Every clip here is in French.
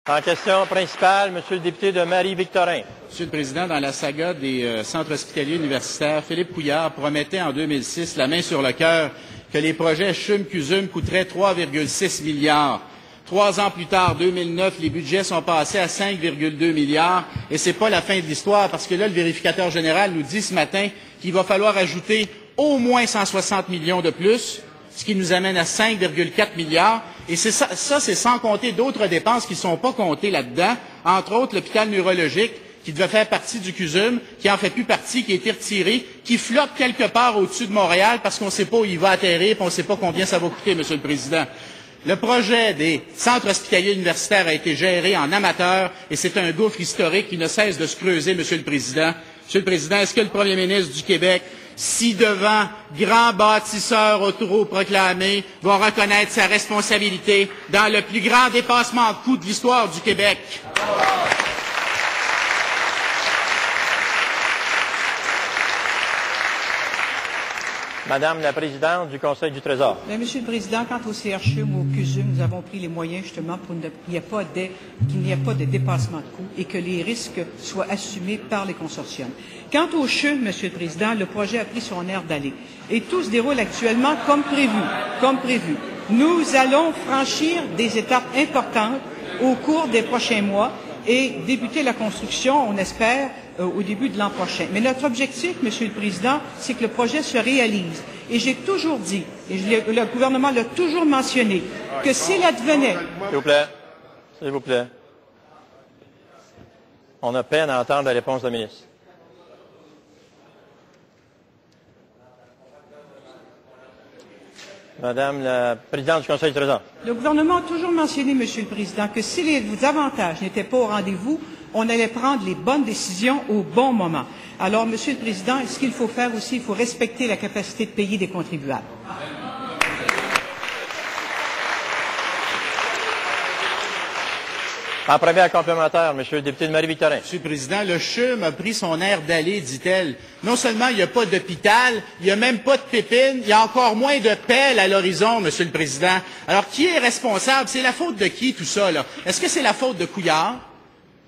En question principale, Monsieur le député de Marie-Victorin. Monsieur le Président, dans la saga des centres hospitaliers universitaires, Philippe Couillard promettait en 2006, la main sur le cœur, que les projets CHUM-CUSUM coûteraient 3,6 milliards. 3 ans plus tard, 2009, les budgets sont passés à 5,2 milliards et c'est pas la fin de l'histoire parce que là, le vérificateur général nous dit ce matin qu'il va falloir ajouter au moins 160 millions de plus, ce qui nous amène à 5,4 milliards. Et c'est ça, c'est sans compter d'autres dépenses qui ne sont pas comptées là-dedans, entre autres l'hôpital neurologique, qui devait faire partie du CUSUM, qui en fait plus partie, qui a été retiré, qui flotte quelque part au-dessus de Montréal parce qu'on ne sait pas où il va atterrir et on ne sait pas combien ça va coûter, Monsieur le Président. Le projet des centres hospitaliers universitaires a été géré en amateur et c'est un gouffre historique qui ne cesse de se creuser, Monsieur le Président. Monsieur le Président, est-ce que le Premier ministre du Québec, si devant grand bâtisseur autoproclamé, va reconnaître sa responsabilité dans le plus grand dépassement de coûts de l'histoire du Québec? Madame la présidente du Conseil du Trésor. Bien, Monsieur le Président, quant au CHUM ou au CUSUM, nous avons pris les moyens justement pour qu'il n'y ait pas de dépassement de coûts et que les risques soient assumés par les consortiums. Quant au CHUM, Monsieur le Président, le projet a pris son air d'aller et tout se déroule actuellement comme prévu. Nous allons franchir des étapes importantes au cours des prochains mois et débuter la construction, on espère, au début de l'an prochain. Mais notre objectif, Monsieur le Président, c'est que le projet se réalise. Et j'ai toujours dit, et le gouvernement l'a toujours mentionné, que s'il advenait... S'il vous plaît. On a peine à entendre la réponse de la ministre. Madame la présidente du Conseil du Trésor. Le gouvernement a toujours mentionné, Monsieur le Président, que si les avantages n'étaient pas au rendez-vous, on allait prendre les bonnes décisions au bon moment. Alors, Monsieur le Président, ce qu'il faut faire aussi, il faut respecter la capacité de payer des contribuables. En première complémentaire, Monsieur le député de Marie-Victorin. Monsieur le Président, le CHUM a pris son air d'aller, dit-elle. Non seulement il n'y a pas d'hôpital, il n'y a même pas de pépines, il y a encore moins de pelles à l'horizon, Monsieur le Président. Alors, qui est responsable? C'est la faute de qui, tout ça, là? Est-ce que c'est la faute de Couillard?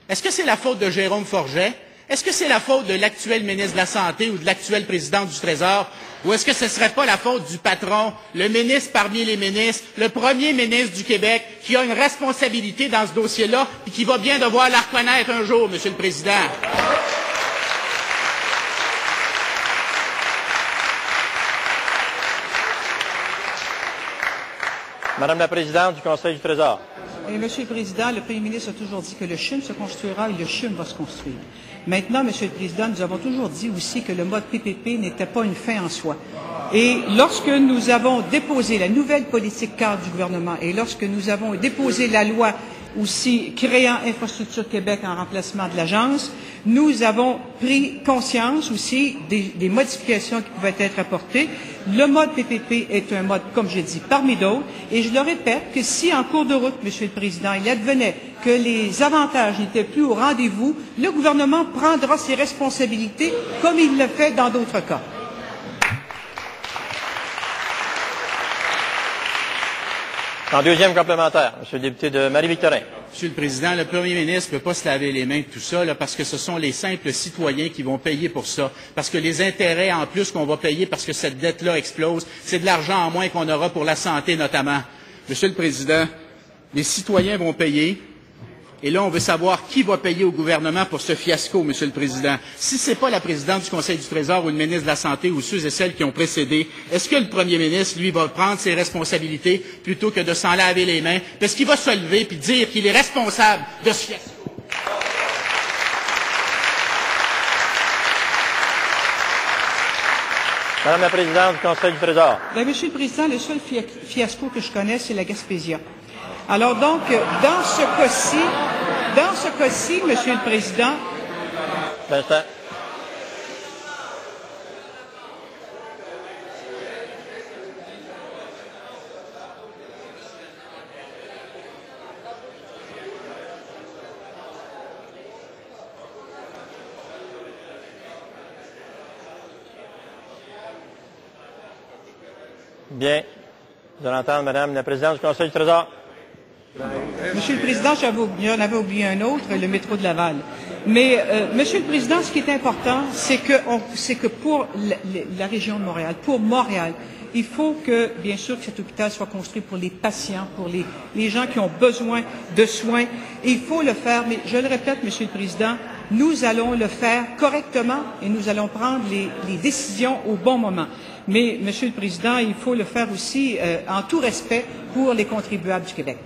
Est-ce que c'est la faute de Jérôme Forget? Est-ce que c'est la faute de l'actuel ministre de la Santé ou de l'actuelle présidente du Trésor? Ou est-ce que ce ne serait pas la faute du patron, le ministre parmi les ministres, le premier ministre du Québec, qui a une responsabilité dans ce dossier-là et qui va bien devoir la reconnaître un jour, Monsieur le Président? Madame la présidente du Conseil du Trésor. Et, Monsieur le Président, le Premier ministre a toujours dit que le CHUM se construira et le CHUM va se construire. Maintenant, Monsieur le Président, nous avons toujours dit aussi que le mode PPP n'était pas une fin en soi. Et lorsque nous avons déposé la nouvelle politique cadre du gouvernement et lorsque nous avons déposé la loi aussi créant Infrastructure Québec en remplacement de l'agence, nous avons pris conscience aussi des modifications qui pouvaient être apportées. Le mode PPP est un mode, comme je dis, parmi d'autres, et je le répète que si en cours de route, Monsieur le Président, il advenait que les avantages n'étaient plus au rendez-vous, le gouvernement prendra ses responsabilités comme il le fait dans d'autres cas. En deuxième complémentaire, Monsieur le député de Marie-Victorin. Monsieur le Président, le Premier ministre ne peut pas se laver les mains de tout ça, là, parce que ce sont les simples citoyens qui vont payer pour ça. Parce que les intérêts en plus qu'on va payer parce que cette dette-là explose, c'est de l'argent en moins qu'on aura pour la santé notamment. Monsieur le Président, les citoyens vont payer. Et là, on veut savoir qui va payer au gouvernement pour ce fiasco, Monsieur le Président. Si ce n'est pas la présidente du Conseil du Trésor ou le ministre de la Santé ou ceux et celles qui ont précédé, est-ce que le Premier ministre, lui, va prendre ses responsabilités plutôt que de s'en laver les mains? Parce qu'il va se lever et dire qu'il est responsable de ce fiasco. Madame la présidente du Conseil du Trésor. Bien, Monsieur le Président, le seul fiasco que je connais, c'est la Gaspésia. Alors donc, dans ce cas-ci, Monsieur le Président... Bien. Vous allez entendre Madame la présidente du Conseil du Trésor. Monsieur le Président, j'en avais oublié un autre, le métro de Laval. Mais, Monsieur le Président, ce qui est important, c'est que pour la région de Montréal, pour Montréal, il faut que, bien sûr, que cet hôpital soit construit pour les patients, pour les gens qui ont besoin de soins. Et il faut le faire, mais je le répète, Monsieur le Président, nous allons le faire correctement et nous allons prendre les décisions au bon moment. Mais, Monsieur le Président, il faut le faire aussi en tout respect pour les contribuables du Québec.